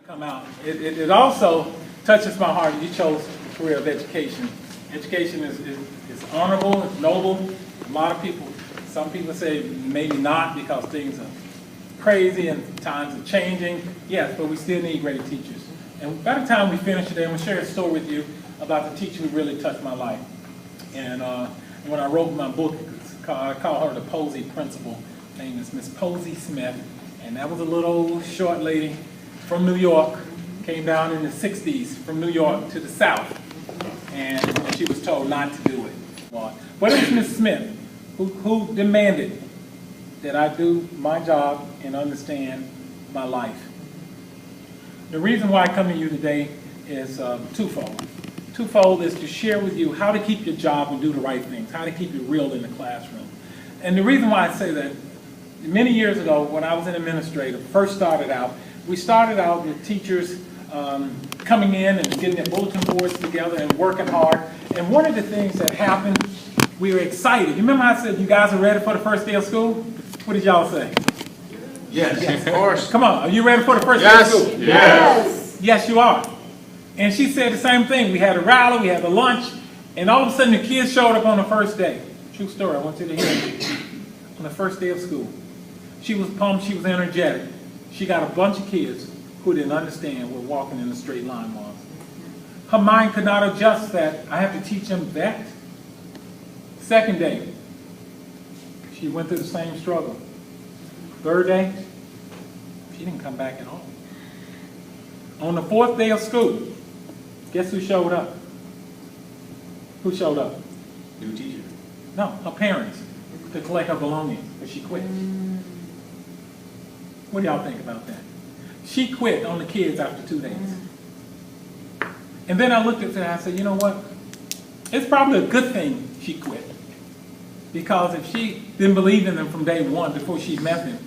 come out. It also touches my heart. You chose the career of education. Education is honorable, it's noble. A lot of people, some people say maybe not because things are crazy and times are changing. Yes, but we still need great teachers. And by the time we finish today, I'm going to share a story with you about the teacher who really touched my life. And when I wrote my book, I call her the Posey Principal. Her name is Miss Posey Smith. And that was a little old short lady from New York, came down in the 60s from New York to the South. And she was told not to do it. But it was Miss Smith who demanded that I do my job and understand my life. The reason why I come to you today is twofold. Twofold is to share with you how to keep your job and do the right things, how to keep it real in the classroom. And the reason why I say that, many years ago when I was an administrator, first started out, we started out with teachers coming in and getting their bulletin boards together and working hard. And one of the things that happened, we were excited. You remember how I said you guys are ready for the first day of school? What did y'all say? Yes, of course. Come on, are you ready for the first day of school? Yes. Yes, you are. And she said the same thing. We had a rally, we had the lunch, and all of a sudden the kids showed up on the first day. True story, I want you to hear it. On the first day of school. She was pumped, she was energetic. She got a bunch of kids who didn't understand what walking in a straight line was. Her mind could not adjust that I have to teach them that. Second day, she went through the same struggle. Third day, she didn't come back at all. On the fourth day of school, guess who showed up? Who showed up? New teacher. No, her parents, to collect her belongings, but she quit. What do y'all think about that? She quit on the kids after 2 days. And then I looked at her and I said, you know what? It's probably a good thing she quit. Because if she didn't believe in them from day one before she met them,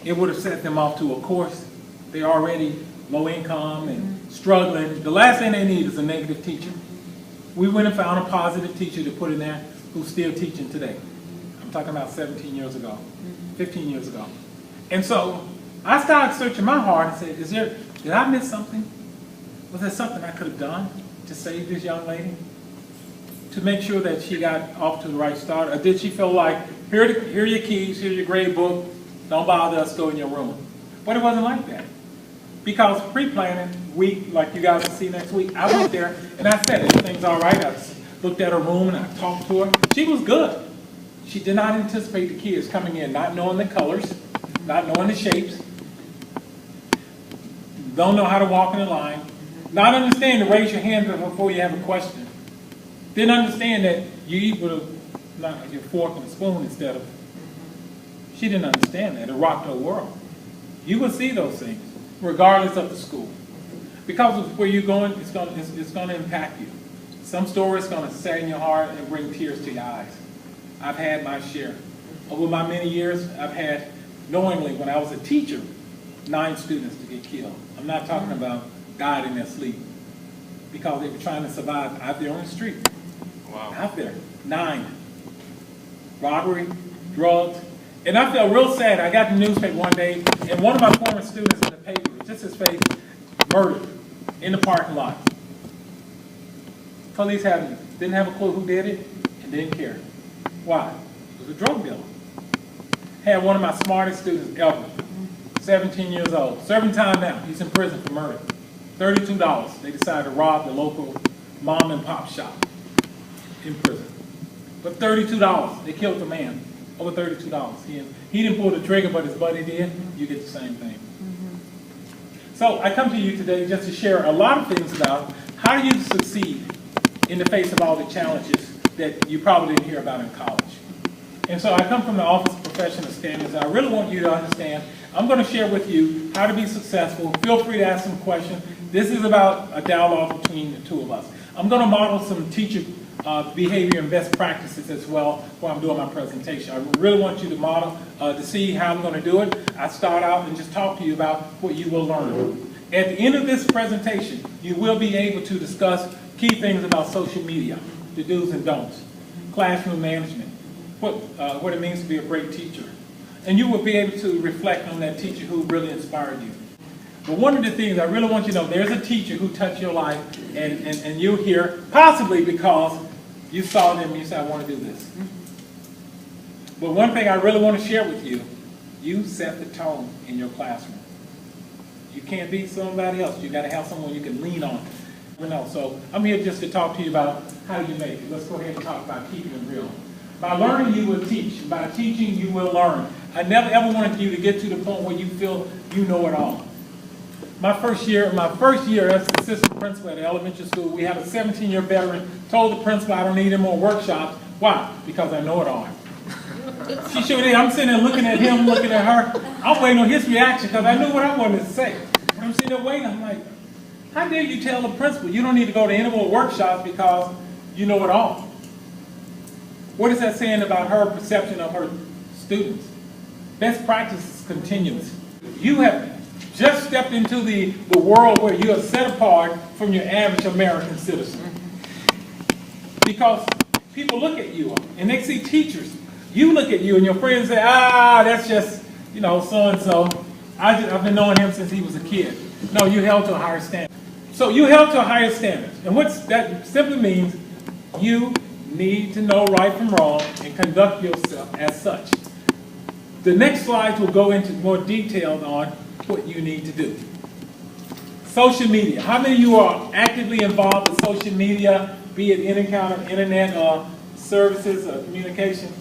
it would have set them off to a course. They're already low income and struggling. The last thing they need is a negative teacher. We went and found a positive teacher to put in there who's still teaching today. I'm talking about 17 years ago, 15 years ago. And so I started searching my heart and said, did I miss something? Was there something I could have done to save this young lady? To make sure that she got off to the right start? Or did she feel like, here are your keys, here's your grade book, don't bother us, go in your room? But it wasn't like that. Because pre-planning week, like you guys will see next week, I went there and I said, everything's all right. I looked at her room and I talked to her. She was good. She did not anticipate the kids coming in, not knowing the colors, not knowing the shapes, don't know how to walk in a line, not understand to raise your hand before you have a question. Didn't understand that you eat with your fork and a spoon instead of. She didn't understand that. It rocked her world. You will see those things, regardless of the school. Because of where you're going, it's going to impact you. Some stories going to sadden your heart and bring tears to your eyes. I've had my share. Over my many years, I've had, knowingly, when I was a teacher, 9 students to get killed. I'm not talking about died in their sleep because they were trying to survive out there on the street. Wow. Out there. 9. Robbery, drugs. And I felt real sad. I got the newspaper one day, and one of my former students in the paper, just his face, murdered in the parking lot. Police didn't have a clue who did it and didn't care. Why? It was a drug dealer. Had one of my smartest students ever, 17 years old, serving time now. He's in prison for murder. $32. They decided to rob the local mom and pop shop in prison. But $32. They killed the man. Over $32. He didn't pull the trigger, but his buddy did. You get the same thing. So I come to you today just to share a lot of things about how do you succeed in the face of all the challenges that you probably didn't hear about in college. And so I come from the Office of Professional Standards. I really want you to understand, I'm going to share with you how to be successful. Feel free to ask some questions. This is about a dialogue between the two of us. I'm going to model some teacher behavior and best practices as well while I'm doing my presentation. I really want you to model to see how I'm going to do it. I start out and just talk to you about what you will learn. At the end of this presentation, you will be able to discuss key things about social media, the do's and don'ts, classroom management, what it means to be a great teacher. And you will be able to reflect on that teacher who really inspired you. But one of the things I really want you to know, there's a teacher who touched your life, and you're here possibly because you saw them and you said, I want to do this. But one thing I really want to share with you, you set the tone in your classroom. You can't be somebody else. You got to have someone you can lean on. You know, so I'm here just to talk to you about how you make it. Let's go ahead and talk about keeping it real. By learning, you will teach. By teaching, you will learn. I never ever wanted you to get to the point where you feel you know it all. My first year as assistant principal at an elementary school, we had a 17-year veteran told the principal, I don't need any more workshops. Why? Because I know it all. She sure did. I'm sitting there looking at him, looking at her. I'm waiting on his reaction because I knew what I wanted to say. And I'm sitting there waiting. I'm like, how dare you tell the principal you don't need to go to any more workshops because you know it all? What is that saying about her perception of her students? Best practice is continuous. You have just stepped into the world where you are set apart from your average American citizen. Because people look at you and they see teachers. You look at you and your friends say, that's just, so-and-so. I've been knowing him since he was a kid. No, you held to a higher standard. So you held to a higher standard. And what that simply means, you need to know right from wrong and conduct yourself as such. The next slides will go into more details on what you need to do. Social media. How many of you are actively involved with social media, be it any kind of internet services or communication?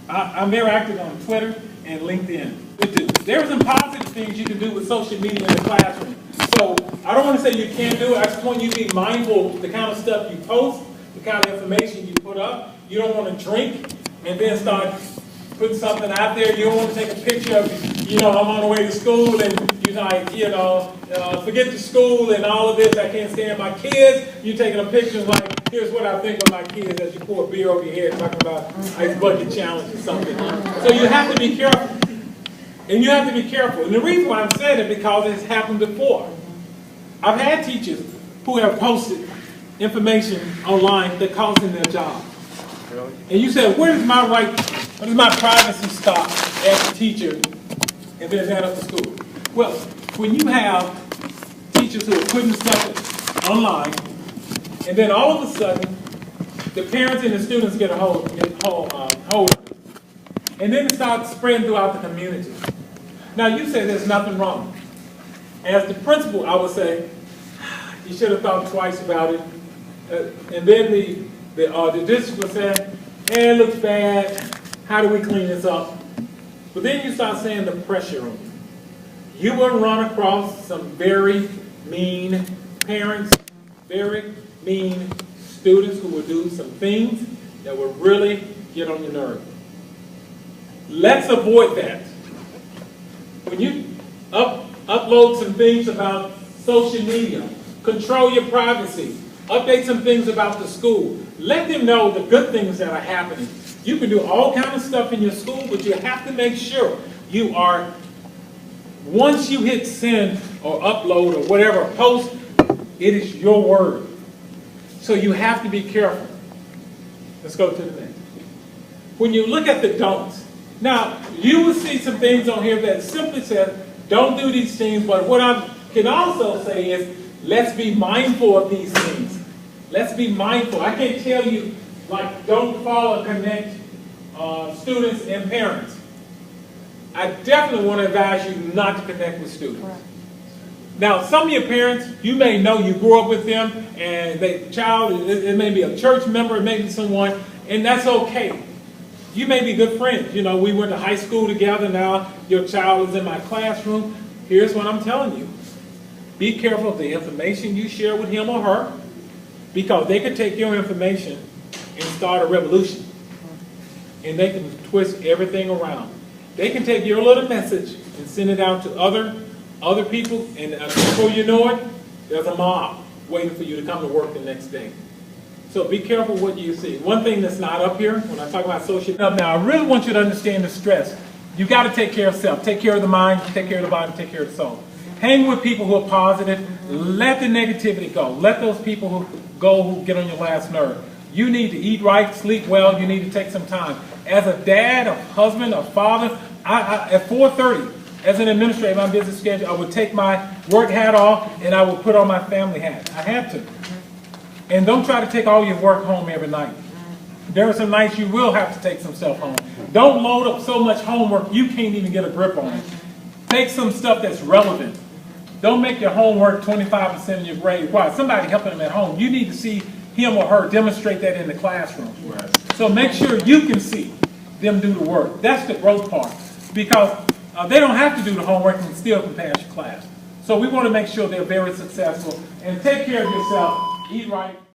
I'm very active on Twitter and LinkedIn. There are some positive things you can do with social media in the classroom. So I don't want to say you can't do it. I just want you to be mindful of the kind of stuff you post, the kind of information you put up. You don't want to drink and then start putting something out there. You don't want to take a picture of, I'm on the way to school and you're like, forget the school and all of this. I can't stand my kids. You're taking a picture like, here's what I think of my kids as you pour a beer over your head talking about ice bucket challenge or something. So you have to be careful. And you have to be careful. And the reason why I'm saying it is because it has happened before. I've had teachers who have posted information online that cost them their job. Really? And you said, where does my privacy stop as a teacher and then head up to school? Well, when you have teachers who are putting stuff online, and then all of a sudden, the parents and the students get a hold of it. And then it starts spreading throughout the community. Now, you say there's nothing wrong. As the principal, I would say, you should have thought twice about it. And then the district would say, hey, it looks bad. How do we clean this up? But then you start saying the pressure on you. You will run across some very mean parents, very mean students who will do some things that will really get on your nerve. Let's avoid that. When you upload some things about social media, control your privacy, update some things about the school, let them know the good things that are happening. You can do all kinds of stuff in your school, but you have to make sure you are, once you hit send or upload or whatever, post, it is your word. So you have to be careful. Let's go to the next. When you look at the don'ts, now you will see some things on here that simply says, don't do these things, but what I can also say is, let's be mindful of these things. Let's be mindful. I can't tell you, like, don't follow, connect students and parents. I definitely want to advise you not to connect with students. Right. Now, some of your parents, you may know you grew up with them, and the child, it may be a church member, it may be someone, and that's okay. You may be good friends. We went to high school together. Now your child is in my classroom. Here's what I'm telling you. Be careful of the information you share with him or her, because they could take your information and start a revolution. And they can twist everything around. They can take your little message and send it out to other people, and before you know it, there's a mob waiting for you to come to work the next day. So be careful what you see. One thing that's not up here, when I talk about social media, now I really want you to understand the stress. You got to take care of self. Take care of the mind, take care of the body, take care of the soul. Hang with people who are positive. Let the negativity go. Let those people who get on your last nerve. You need to eat right, sleep well. You need to take some time. As a dad, a husband, a father, at 4:30, As an administrator, my business schedule, I would take my work hat off and I would put on my family hat. I had to. And don't try to take all your work home every night. There are some nights you will have to take some stuff home. Don't load up so much homework you can't even get a grip on it. Take some stuff that's relevant. Don't make your homework 25% of your grade. Why? Somebody helping them at home. You need to see him or her demonstrate that in the classroom. So make sure you can see them do the work. That's the growth part. Because they don't have to do the homework and still can pass your class. So we want to make sure they're very successful. And take care of yourself. Eat right.